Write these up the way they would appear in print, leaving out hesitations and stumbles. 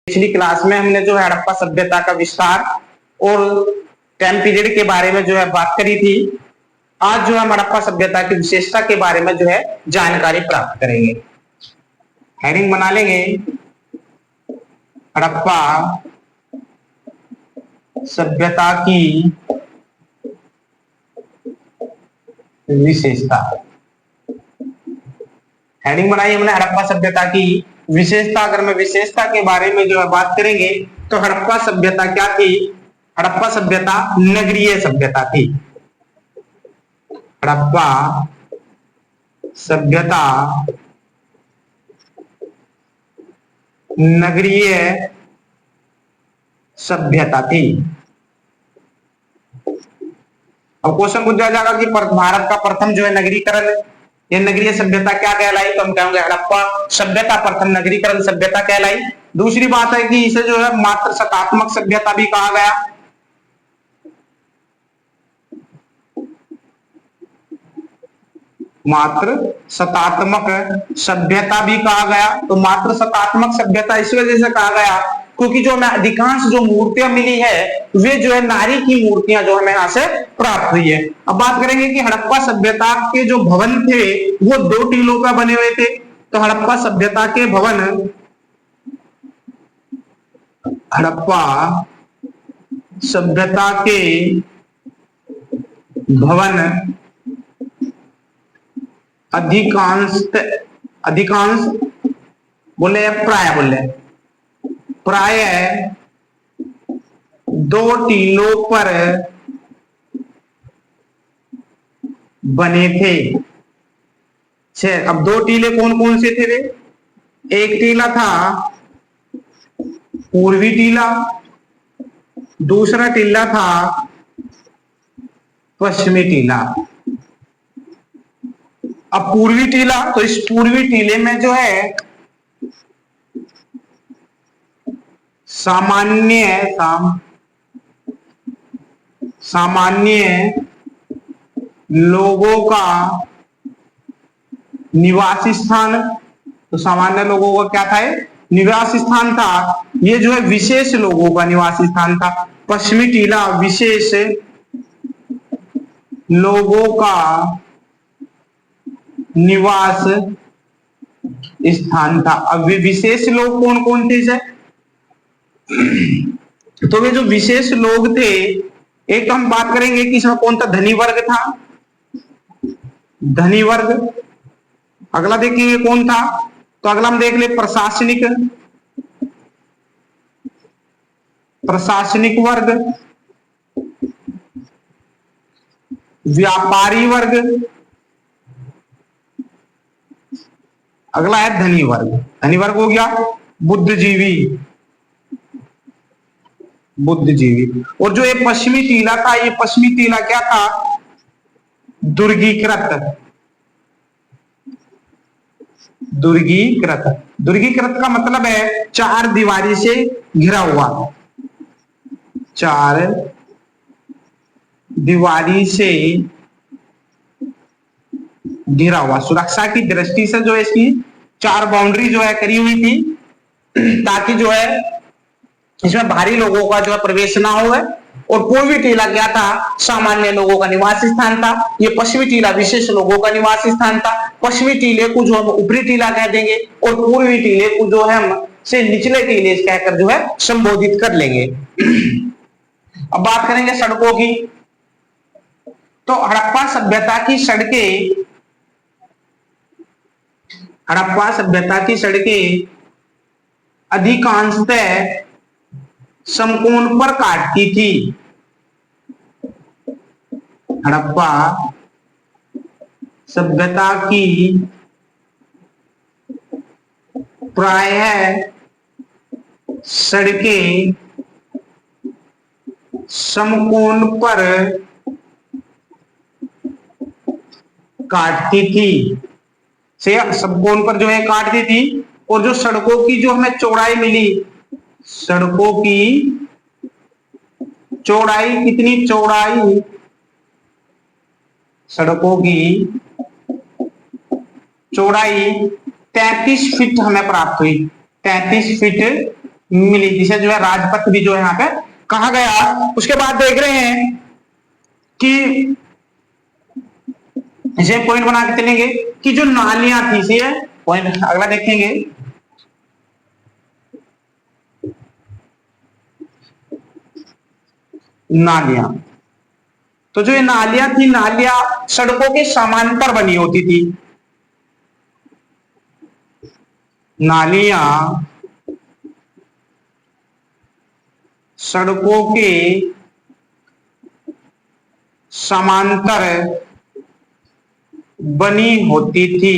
पिछली क्लास में हमने जो है हड़प्पा सभ्यता का विस्तार और टाइम पीरियड के बारे में जो है बात करी थी। आज जो है हम हड़प्पा सभ्यता की विशेषता के बारे में जो है जानकारी प्राप्त करेंगे। हेडिंग बना लेंगे हड़प्पा सभ्यता की विशेषता। हेडिंग बनाई हमने हड़प्पा सभ्यता की विशेषता। अगर मैं विशेषता के बारे में जो है बात करेंगे तो हड़प्पा सभ्यता क्या थी? हड़प्पा सभ्यता नगरीय सभ्यता थी। हड़प्पा सभ्यता नगरीय सभ्यता थी। अब क्वेश्चन पूछा जाएगा कि भारत का प्रथम जो है नगरीकरण, ये नगरीय सभ्यता क्या कहलाई? तो हम कहेंगे हड़प्पा सभ्यता प्रथम नगरीकरण सभ्यता कहलाई। दूसरी बात है कि इसे जो है मात्र शतात्मक सभ्यता भी कहा गया। मात्र शतात्मक सभ्यता भी कहा गया। तो मात्र शतात्मक सभ्यता इस वजह से कहा गया क्योंकि जो हमें अधिकांश जो मूर्तियां मिली है वे जो है नारी की मूर्तियां जो हमें यहां से प्राप्त हुई है। अब बात करेंगे कि हड़प्पा सभ्यता के जो भवन थे वो 2 टीलों का बने हुए थे। तो हड़प्पा सभ्यता के भवन, हड़प्पा सभ्यता के भवन अधिकांश बोले प्राय 2 टीलों पर बने थे। अब 2 टीले कौन कौन से थे वे? एक टीला था पूर्वी टीला, दूसरा टीला था पश्चिमी टीला। अब पूर्वी टीला, तो इस पूर्वी टीले में जो है सामान्य लोगों का निवासी स्थान। तो सामान्य लोगों का क्या था? निवास स्थान था। ये जो है विशेष लोगों का निवासी स्थान था। पश्चिमी टीला विशेष लोगों का निवास स्थान था। अब वे विशेष लोग कौन कौन थे सर? तो वे जो विशेष लोग थे, एक तो हम बात करेंगे कि इसमें कौन था? धनी वर्ग था, धनी वर्ग। अगला देखेंगे कौन था? तो अगला हम देख ले प्रशासनिक वर्ग, व्यापारी वर्ग। अगला है धनी वर्ग। धनी वर्ग हो गया बुद्धिजीवी। और जो ये पश्चिमी टीला था, ये पश्चिमी टीला क्या था? दुर्गीकृत का मतलब है 4 दीवारी से घिरा हुआ। 4 दीवारी से घिरा हुआ। सुरक्षा की दृष्टि से जो है इसकी 4 बाउंड्री जो है करी हुई थी ताकि जो है इसमें भारी लोगों का जो है प्रवेश ना हो। और पूर्वी टीला क्या था? सामान्य लोगों का निवास स्थान था। ये पश्चिमी टीला विशेष लोगों का निवास स्थान था। पश्चिमी टीले को जो हम ऊपरी टीला कह देंगे और पूर्वी टीले को जो है हम से निचले टीले कहकर जो है संबोधित कर लेंगे। अब बात करेंगे सड़कों की। तो हड़प्पा सभ्यता की सड़कें अधिकांशतः समकोण पर काटती थी। हड़प्पा सभ्यता की प्रायः सड़कें समकोण पर काटती थी, समकोण पर जो है काटती थी। और जो सड़कों की जो हमें चौड़ाई मिली, सड़कों की चौड़ाई कितनी? सड़कों की चौड़ाई 33 फीट हमें प्राप्त हुई। 33 फीट मिली, जिसे जो है राजपथ भी जो है यहाँ पे कहा गया। उसके बाद देख रहे हैं कि इसे पॉइंट बना के चलेंगे कि जो नालियां थी, इसे पॉइंट अगला देखेंगे। नालियां, तो जो ये नालियां थी, नालियां सड़कों के समांतर बनी होती थी। नालियां सड़कों के समांतर बनी होती थी।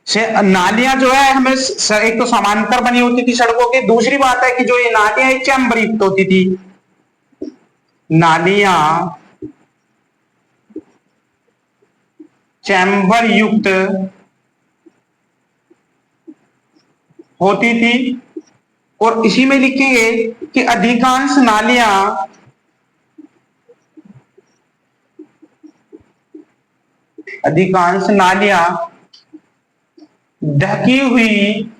से नालियां जो है हमें एक तो समांतर बनी होती थी सड़कों की, दूसरी बात है कि जो ये नालियां एक चैम्बर युक्त होती थी। नालियां चैम्बर युक्त होती थी, और इसी में लिखेंगे कि अधिकांश नालियां ढकी हुई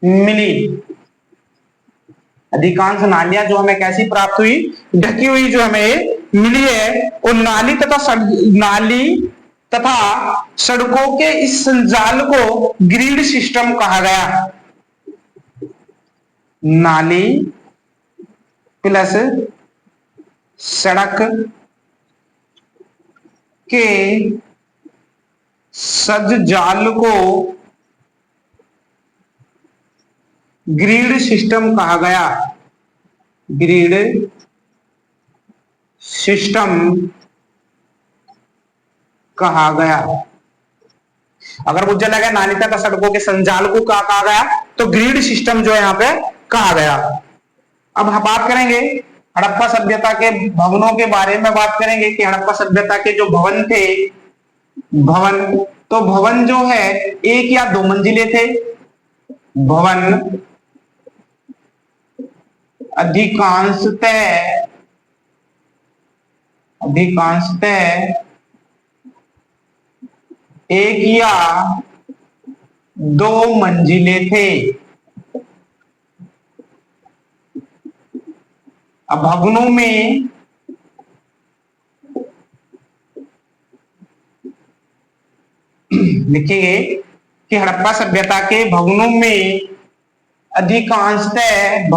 मिली। अधिकांश नालियां जो हमें कैसी प्राप्त हुई, ढकी हुई जो हमें मिली है। और नाली तथा सड़कों के इस संजाल को ग्रिड सिस्टम कहा गया। नाली प्लस सड़क के संजाल को ग्रिड सिस्टम कहा गया। ग्रिड सिस्टम कहा गया। अगर मुझे लगा नाली तथा सड़कों के संजाल को क्या कहा गया, तो ग्रिड सिस्टम जो है यहां पे कहा गया। अब हम बात करेंगे हड़प्पा सभ्यता के भवनों के बारे में। बात करेंगे कि हड़प्पा सभ्यता के जो भवन थे, तो भवन जो है एक या दो मंजिले थे। भवन अधिकांशतः एक या दो मंजिले थे। अब भवनों में लिखेंगे कि हड़प्पा सभ्यता के भवनों में अधिकांशतः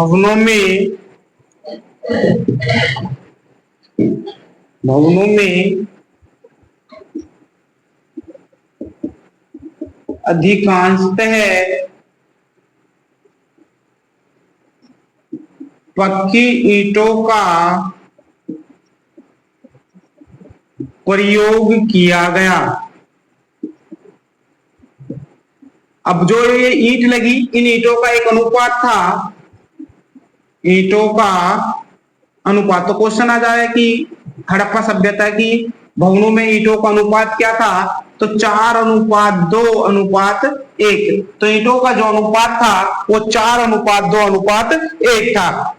पक्की ईंटों का प्रयोग किया गया। अब जो ये ईंट लगी, इन ईंटों का एक अनुपात था। ईंटों का अनुपात, तो क्वेश्चन आ जाए कि हड़प्पा सभ्यता की भवनों में ईंटों का अनुपात क्या था, तो 4:2:1। तो ईंटों का जो अनुपात था वो 4:2:1 था।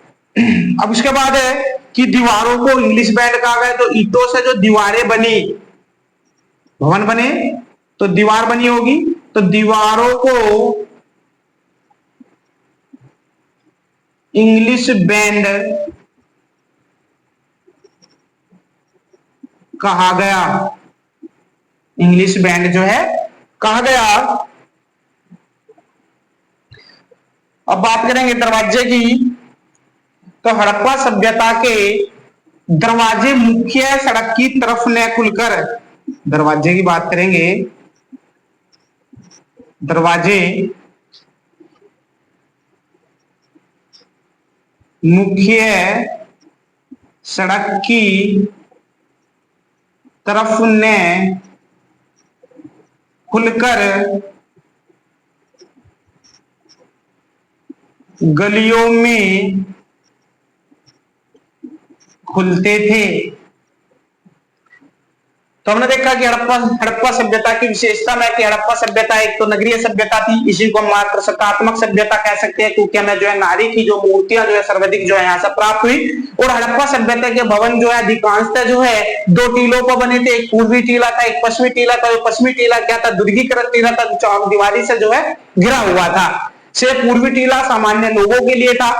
अब उसके बाद है कि दीवारों को इंग्लिश बैंड कहा गया। तो ईंटों से जो दीवारें बनी, भवन बने तो दीवार बनी होगी, तो दीवारों को इंग्लिश बैंड कहा गया। इंग्लिश बैंड जो है कहा गया। अब बात करेंगे दरवाजे की। तो हड़प्पा सभ्यता के दरवाजे मुख्य सड़क की तरफ न खुलकर, दरवाजे की बात करेंगे। दरवाजे मुख्य सड़क की तरफ ने खुलकर गलियों में खुलते थे। तो हमने देखा कि हड़प्पा सभ्यता की विशेषता में कि हड़प्पा सभ्यता एक तो नगरीय सभ्यता थी, इसी को मात्र सत्तात्मक सभ्यता कह सकते हैं, क्योंकि हमें जो है नारी की जो मूर्तियां जो है सर्वाधिक जो है यहाँ से प्राप्त हुई। और हड़प्पा सभ्यता के भवन जो है अधिकांशतः जो है दो टीलों पर बने थे, एक पूर्वी टीला था, एक पश्चिमी टीला था। जो पश्चिमी टीला क्या था, दुर्गीकृत टीला था, चौक दीवारी से जो है घिरा हुआ था। से पूर्वी टीला सामान्य लोगों के लिए था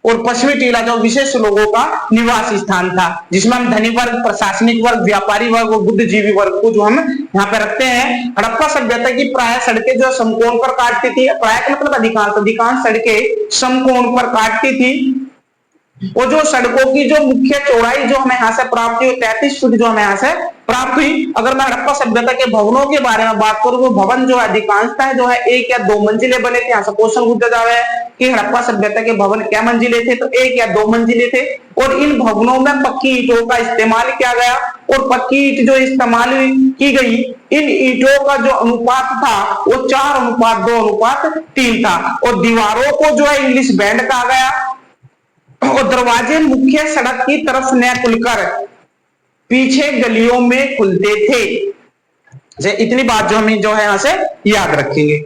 और पश्चिमी टीला जो विशेष लोगों का निवास स्थान था, जिसमें हम धनी वर्ग, प्रशासनिक वर्ग, व्यापारी वर्ग और बुद्धिजीवी वर्ग को जो हम यहाँ पे रखते हैं। हड़प्पा सभ्यता की प्राय सड़कें जो समकोण पर काटती थी, प्राय का मतलब अधिकांश सड़कें समकोण पर काटती थी। वो जो सड़कों की जो मुख्य चौड़ाई जो हमें यहाँ से प्राप्त हुई 33 फुट जो हमें यहाँ से प्राप्त हुई। अगर मैं हड़प्पा सभ्यता के भवनों के बारे में बात करूं तो भवन जो अधिकांशतः जो है एक या दो मंजिले बने थे। यहाँ से क्वेश्चन पूछा जावे कि हड़प्पा सभ्यता के भवन क्या मंजिले थे, तो एक या दो मंजिले थे। और इन भवनों में पक्की ईंटों का इस्तेमाल किया गया और पक्की ईंट जो इस्तेमाल की गई, इन ईंटों का जो अनुपात था वो 4:2:3 था। और दीवारों को जो है इंग्लिश बैंड कहा गया और दरवाजे मुख्य सड़क की तरफ न खुलकर पीछे गलियों में खुलते थे। इतनी बात जो हम जो है यहां से याद रखेंगे।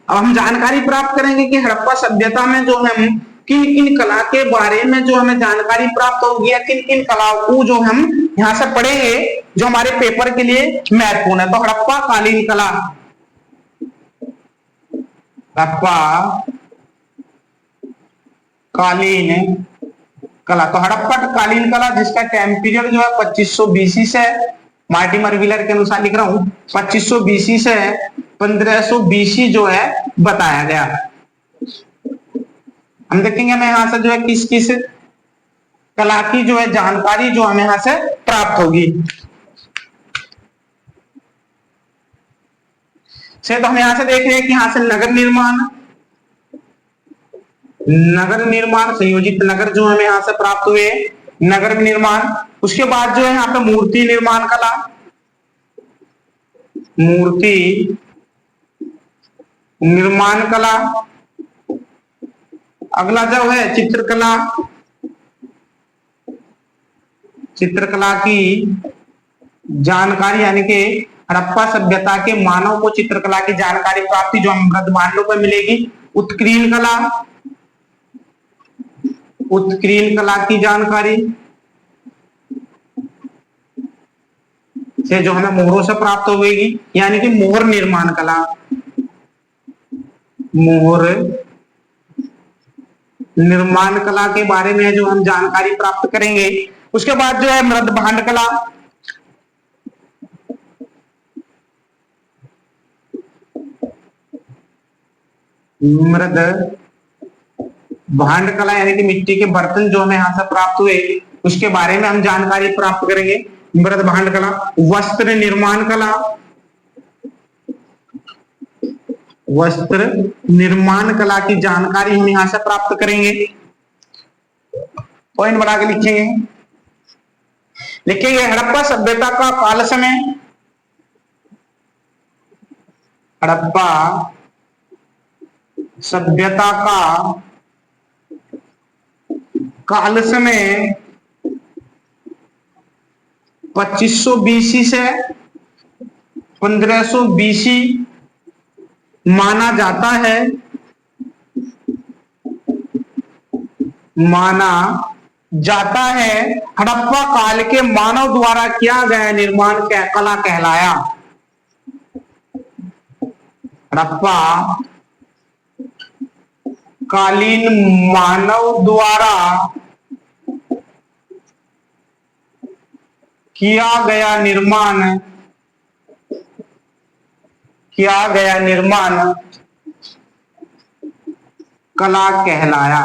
अब हम जानकारी प्राप्त करेंगे कि हड़प्पा सभ्यता में जो हम किन किन कला के बारे में जो हमें जानकारी प्राप्त होगी या किन किन कलाओं को जो हम यहां से पढ़ेंगे जो हमारे पेपर के लिए महत्वपूर्ण है। तो हड़प्पा कालीन कला, हड़प्पा कालीन कला, तो हड़प्पा कालीन कला जिसका टाइम पीरियड जो है 2500 BC से, मार्टिमर व्हीलर के अनुसार लिख रहा हूं, 2500 BC से 1500 BC जो है बताया गया। हम देखेंगे हमें यहां से जो है किस किस कला की जो है जानकारी जो हमें यहां से प्राप्त होगी। तो हम यहां से देख रहे हैं कि यहां से नगर निर्माण संयोजित नगर जो हमें यहां से प्राप्त हुए, नगर निर्माण। उसके बाद जो है यहाँ पे मूर्ति निर्माण कला, मूर्ति निर्माण कला। अगला जो है चित्रकला, चित्रकला की जानकारी, यानी कि हड़प्पा सभ्यता के मानव को चित्रकला की जानकारी प्राप्ति जो हम मृदमाल्यों पर मिलेगी। उत्कीर्ण कला, उत्कीर्ण कला की जानकारी से जो हमें मोहरों से प्राप्त होगी, यानी कि मोहर निर्माण कला, मोहर निर्माण कला के बारे में जो हम जानकारी प्राप्त करेंगे। उसके बाद जो है मृद भांड कला, मृद भांड कला यानी कि मिट्टी के बर्तन जो हमें यहां से प्राप्त हुए उसके बारे में हम जानकारी प्राप्त करेंगे, मृद भांड कला। वस्त्र निर्माण कला, वस्त्र निर्माण कला की जानकारी हम यहां से प्राप्त करेंगे। पॉइंट बना के लिखेंगे हड़प्पा सभ्यता का काल समय, हड़प्पा सभ्यता का काल समय 2500 BC से 1500 BC माना जाता है, माना जाता है। हड़प्पा काल के मानव द्वारा किया गया निर्माण कला कहलाया, हड़प्पा कालीन मानव द्वारा किया गया निर्माण कला कहलाया।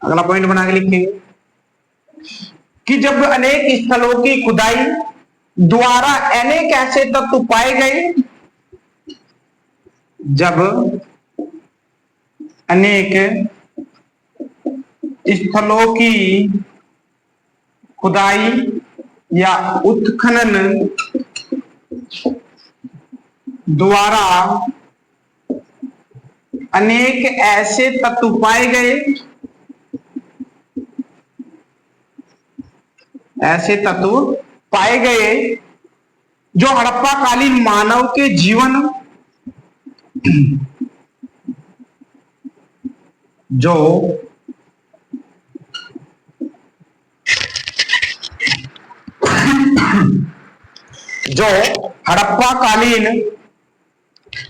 अगला पॉइंट बना के लिखेंगे कि जब अनेक स्थलों की खुदाई द्वारा अनेक ऐसे तत्व पाए गए, जब अनेक स्थलों की खुदाई या उत्खनन द्वारा अनेक ऐसे तत्व पाए गए, ऐसे तत्व पाए गए जो हड़प्पा कालीन मानव के जीवन, जो जो हड़प्पा कालीन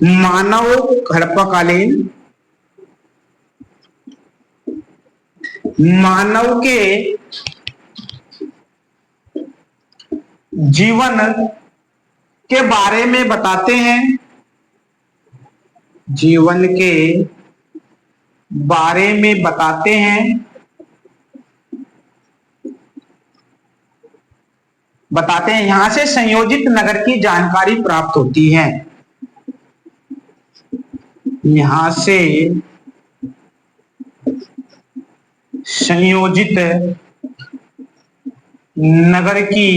मानव, हड़प्पा कालीन मानव के जीवन के बारे में बताते हैं, जीवन के बारे में बताते हैं, यहां से संयोजित नगर की जानकारी प्राप्त होती है, यहां से संयोजित नगर की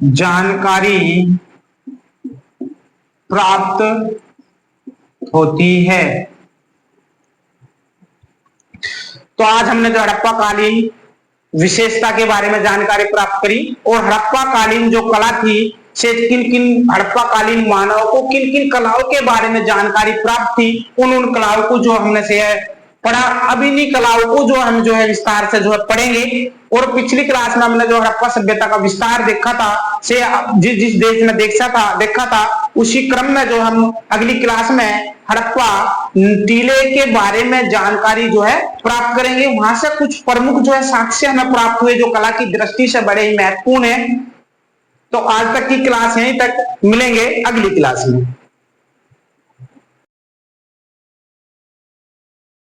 जानकारी प्राप्त होती है। तो आज हमने जो हड़प्पा कालीन विशेषता के बारे में जानकारी प्राप्त करी और हड़प्पा कालीन जो कला थी से किन किन हड़प्पा कालीन मानव को किन किन कलाओं के बारे में जानकारी प्राप्त थी, उन कलाओं को जो हमने से पढ़ा। अभी इन्हीं कलाओं को जो हम जो है विस्तार से जो है पढ़ेंगे। और पिछली क्लास में हमने जो हड़प्पा सभ्यता का विस्तार देखा था, से जिस देश में देखा था उसी क्रम में जो हम अगली क्लास में हड़प्पा टीले के बारे में जानकारी जो है प्राप्त करेंगे। वहां से कुछ प्रमुख जो है साक्ष्य हमें प्राप्त हुए जो कला की दृष्टि से बड़े ही महत्वपूर्ण है। तो आज तक की क्लास यहीं तक, मिलेंगे अगली क्लास में।